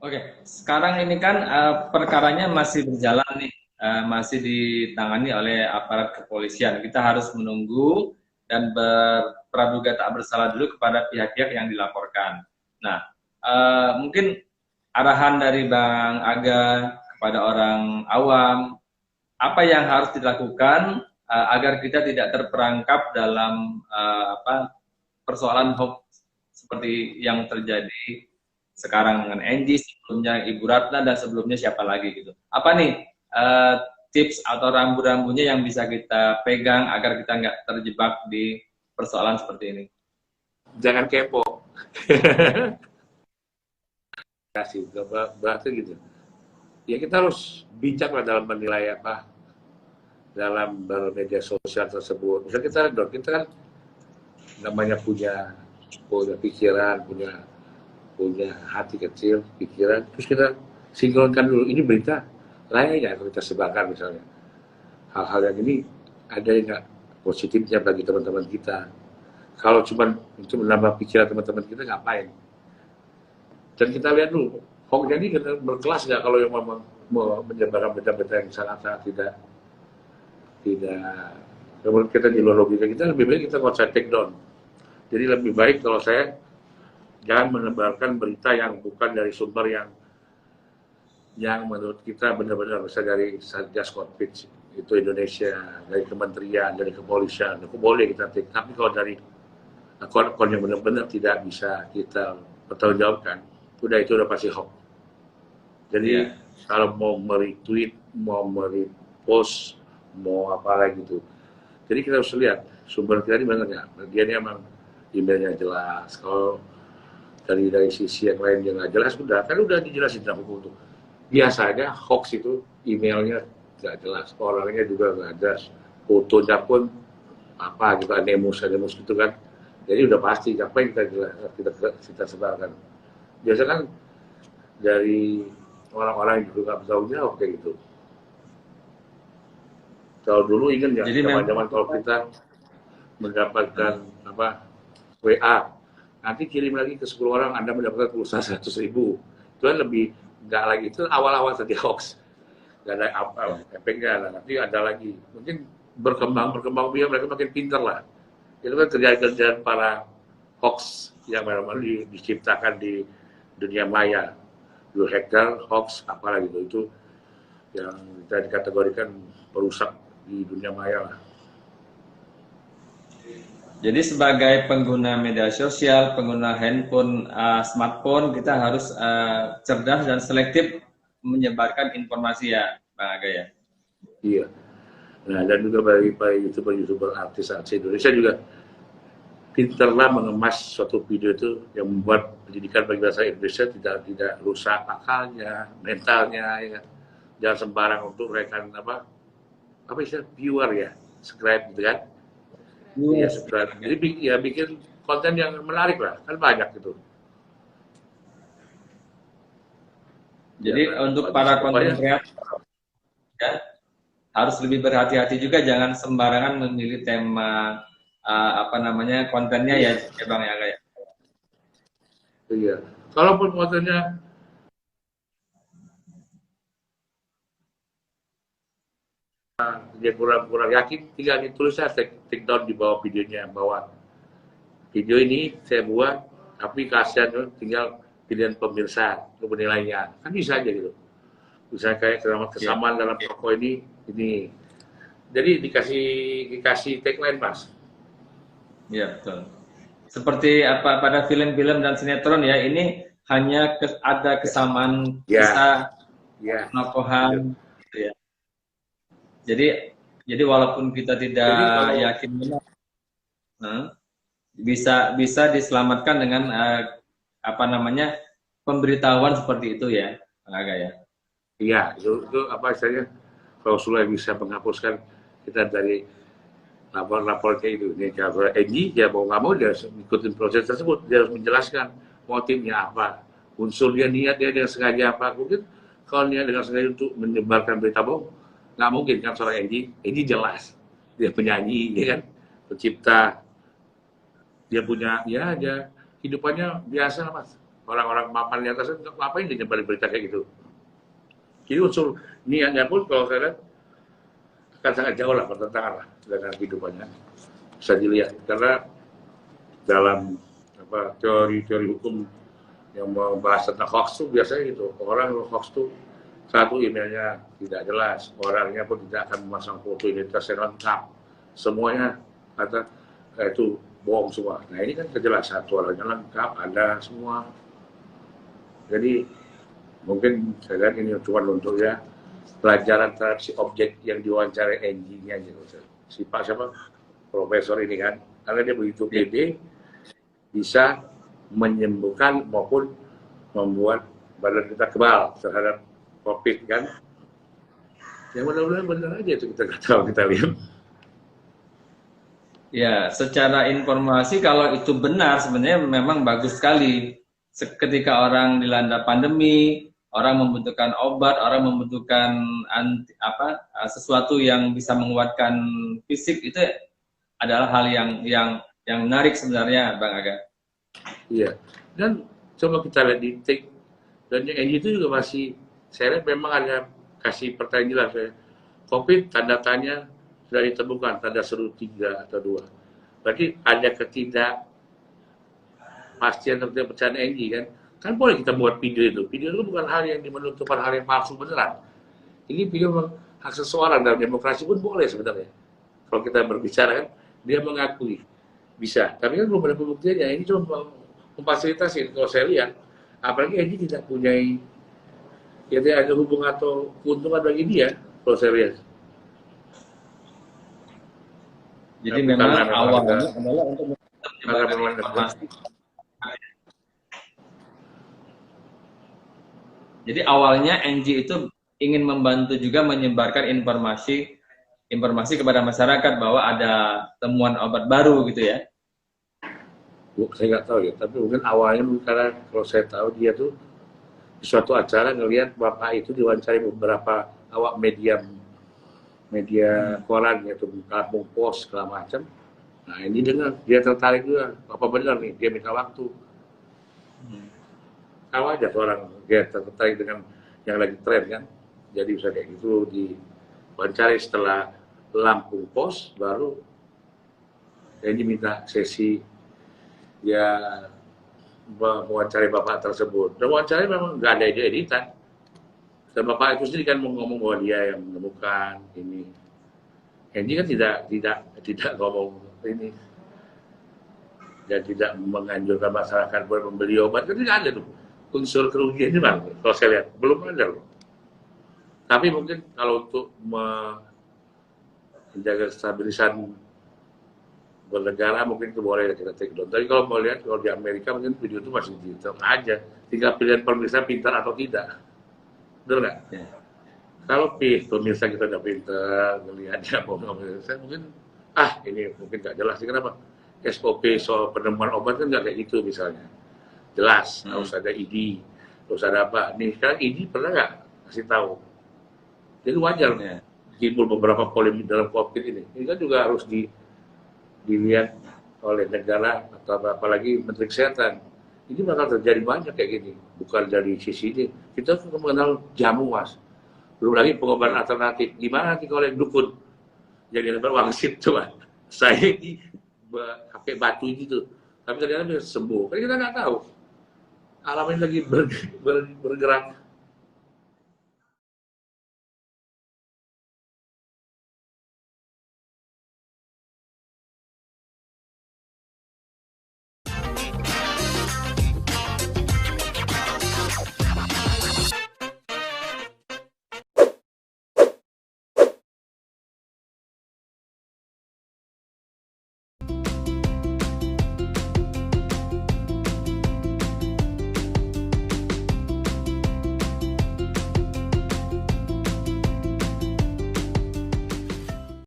Oke, sekarang ini kan perkaranya masih berjalan nih, masih ditangani oleh aparat kepolisian. Kita harus menunggu dan berpraduga tak bersalah dulu kepada pihak-pihak yang dilaporkan. Nah, mungkin arahan dari Bang Aga kepada orang awam, apa yang harus dilakukan agar kita tidak terperangkap dalam persoalan hoax seperti yang terjadi sekarang dengan Angie, sebelumnya Ibu Ratna, dan sebelumnya siapa lagi gitu. Apa nih tips atau rambu-rambunya yang bisa kita pegang agar kita nggak terjebak di persoalan seperti ini? Jangan kepo. Kasih bahasa gitu. Ya kita harus bijak lah dalam menilai apa dalam bermedia sosial tersebut. Misalnya kita kan namanya punya pikiran, punya hati kecil, pikiran, terus kita sinkronkan dulu. Ini berita layak ya kalau kita sebarkan misalnya. Hal-hal yang ini ada yang nggak positifnya bagi teman-teman kita. Kalau cuma untuk menambah pikiran teman-teman kita ngapain? Dan kita lihat dulu, hoax ini berkelas nggak kalau yang memang menyebarkan berita-berita yang sangat-sangat tidak menurut kita di luar logika kita, lebih baik kita nggak usah take down. Jadi lebih baik kalau saya jangan menebarkan berita yang bukan dari sumber yang menurut kita benar-benar bisa dari Satgas Covid itu Indonesia, dari kementerian, dari kepolisian, itu boleh kita take. Tapi kalau dari akun-akun yang benar-benar tidak bisa kita pertanggungjawabkan, itu udah pasti hoax. Jadi kalau mau meretweet, mau merepost, mau apa lagi itu. Jadi kita harus lihat sumber kita ini benar nggak. Dia ini emang emailnya jelas. Kalau dari sisi yang lain yang nggak jelas, udah dijelasin dalam hukum itu. Biasanya hoax itu emailnya nggak jelas, orangnya juga nggak jelas, fotonya pun apa gitu, anemus gitu kan. Jadi udah pasti apa yang kita sebarkan. Biasanya kan dari orang-orang yang juga nggak bisa jawab kayak gitu. Kalau dulu ingat ya, zaman-zaman kalau kita mendapatkan WA, nanti kirim lagi ke 10 orang, Anda mendapatkan pulsa 100.000. Itu kan lebih, nggak lagi, itu awal-awal tadi hoax. Nggak ada efeknya, nanti ada lagi. Mungkin berkembang biar mereka makin pintar lah. Itu kan kerjaan para hoax yang memang diciptakan di dunia maya. Dulu hacker, hoax, apalagi itu yang kita dikategorikan perusak di dunia maya lah. Jadi sebagai pengguna media sosial, pengguna handphone, smartphone, kita harus cerdas dan selektif menyebarkan informasi ya, Bang Aga ya. Iya. Nah, dan juga bagi youtuber artis Indonesia juga pintarlah mengemas suatu video itu yang membuat pendidikan bagi bahasa Indonesia tidak rusak akalnya, mentalnya, ya. Jangan sembarang untuk rekan apa istilah viewer ya, subscribe gitu kan. Iya, subscribe. Jadi ya bikin konten yang menarik lah, kan banyak gitu. Jadi ya, untuk para konten kreator ya, harus lebih berhati-hati juga, jangan sembarangan memilih tema kontennya ya Bang ya kayak. Iya. Kalaupun kontennya dia kurang yakin, tinggal ditulis saja take down di bawah videonya, bahwa video ini saya buat tapi kasihan, tinggal pilihan pemirsa untuk menilainya, kan bisa aja gitu. Misalnya kayak kesamaan dalam toko ini, jadi dikasih tagline Mas. Iya betul. Seperti apa pada film-film dan sinetron ya, ini hanya ada kesamaan kisah, penokohan, gitu ya. Jadi walaupun kita tidak yakin benar, bisa diselamatkan dengan pemberitahuan seperti itu ya, Bang Aga ya. Iya, itu apa istilahnya, klausul yang bisa menghapuskan kita dari lapor kayak itu. Nih kalau Egi dia mau nggak mau dia ikutin proses tersebut, dia harus menjelaskan motifnya apa, unsurnya, niat dia dengan sengaja apa. Mungkin kalau niat dengan sengaja untuk menyebarkan berita bohong, nggak mungkin kan. Seorang Egi jelas dia penyanyi, dia kan pencipta, dia punya ya aja hidupannya biasa Mas. orang-orang mapan di atas itu ngapain dia nyebarin berita kayak gitu. Jadi unsur niatnya pun kalau saya lihat akan sangat jauh lah bertentangan lah dengan kehidupannya. Bisa dilihat karena dalam teori-teori hukum yang membahas tentang hoax tuh biasanya gitu, orang hoax tuh satu emailnya tidak jelas, orangnya pun tidak akan memasang foto identitas yang lengkap, semuanya kata itu bohong semua. Nah ini kan kejelasan, suaranya lengkap, ada semua. Jadi mungkin saya lihat ini cuma untuk ya pelajaran terhadap si objek yang diwawancarai NG-nya gitu. Si Pak siapa? Profesor ini kan, karena dia begitu pede bisa menyembuhkan maupun membuat badan kita kebal terhadap COVID kan. Ya mudah-mudahan benar aja itu kita tahu, kita lihat. Ya, secara informasi kalau itu benar sebenarnya memang bagus sekali. Ketika orang dilanda pandemi, orang membutuhkan obat, orang membutuhkan sesuatu yang bisa menguatkan fisik, itu adalah hal yang menarik sebenarnya, Bang Aga. Iya. Dan coba kita lihat di tik dan yang NG itu juga masih saya lihat memang ada kasih pertanyaan jelas ya. COVID tanda tanya sudah ditemukan tanda seru 3 atau 2. Berarti ada ketidakpastian tentang percayaan NG kan. Kan boleh kita buat video itu. Video itu bukan hal yang menentukan hal yang palsu beneran. Ini video hak seseorang dalam demokrasi pun boleh sebenarnya. Kalau kita berbicara kan, dia mengakui bisa. Tapi kan belum ada pembuktiannya. Ini cuma memfasilitasi. Kalau saya lihat, apalagi NG tidak punya ya tidak ada hubungan atau keuntungan bagi dia. Kalau saya lihat. Jadi memang awalnya adalah untuk menyebarkan informasi. Jadi awalnya NG itu ingin membantu juga menyebarkan informasi kepada masyarakat bahwa ada temuan obat baru gitu ya. Saya nggak tahu ya, tapi mungkin awalnya karena kalau saya tahu dia tuh di suatu acara ngelihat bapak itu diwawancari beberapa awak media koran yaitu Kampung Pos segala macam. Nah ini dengar dia tertarik juga, apa benar nih dia minta waktu. Tahu aja orang dia tertarik dengan yang lagi tren kan, jadi bisa kayak gitu diwawancari setelah Lampung Pos baru ini minta sesi ya mewawancari bapak tersebut. Dan wawancari memang nggak ada editan. Dan bapak itu sendiri kan ngomong bahwa dia yang menemukan ini. Ini kan tidak ngomong ini dan tidak menganjurkan masyarakat buat membeli obat. Kan tidak ada tuh unsur kerugian ini bang. Kalau saya lihat belum ada loh. Tapi mungkin kalau untuk menjaga stabilisan bernegara mungkin itu boleh kita take down. Tapi kalau mau lihat kalau di Amerika mungkin video itu masih digital aja. Tinggal pilihan pemirsa pintar atau tidak. Betul nggak? Ya. Kalau pemirsa kita udah pintar ngelihatnya saya mungkin ini mungkin nggak jelas sih kenapa SOP soal penemuan obat kan nggak kayak gitu misalnya. Jelas harus ada ID, harus ada apa. Nih sekarang ID pernah nggak kasih tahu? Jadi wajar timbul beberapa polemik dalam COVID ini. Ini kan juga harus dilihat oleh negara atau apalagi Menteri Kesehatan. Ini bakal terjadi banyak kayak gini, bukan dari sisi ini. Kita sudah mengenal jamu mas, belum lagi pengobatan alternatif. Gimana nanti kalau yang dukun jadi wangsit coba? Saya ini pakai batu gitu, tapi ternyata bisa sembuh. Kan kita nggak tahu. Alam ini lagi bergerak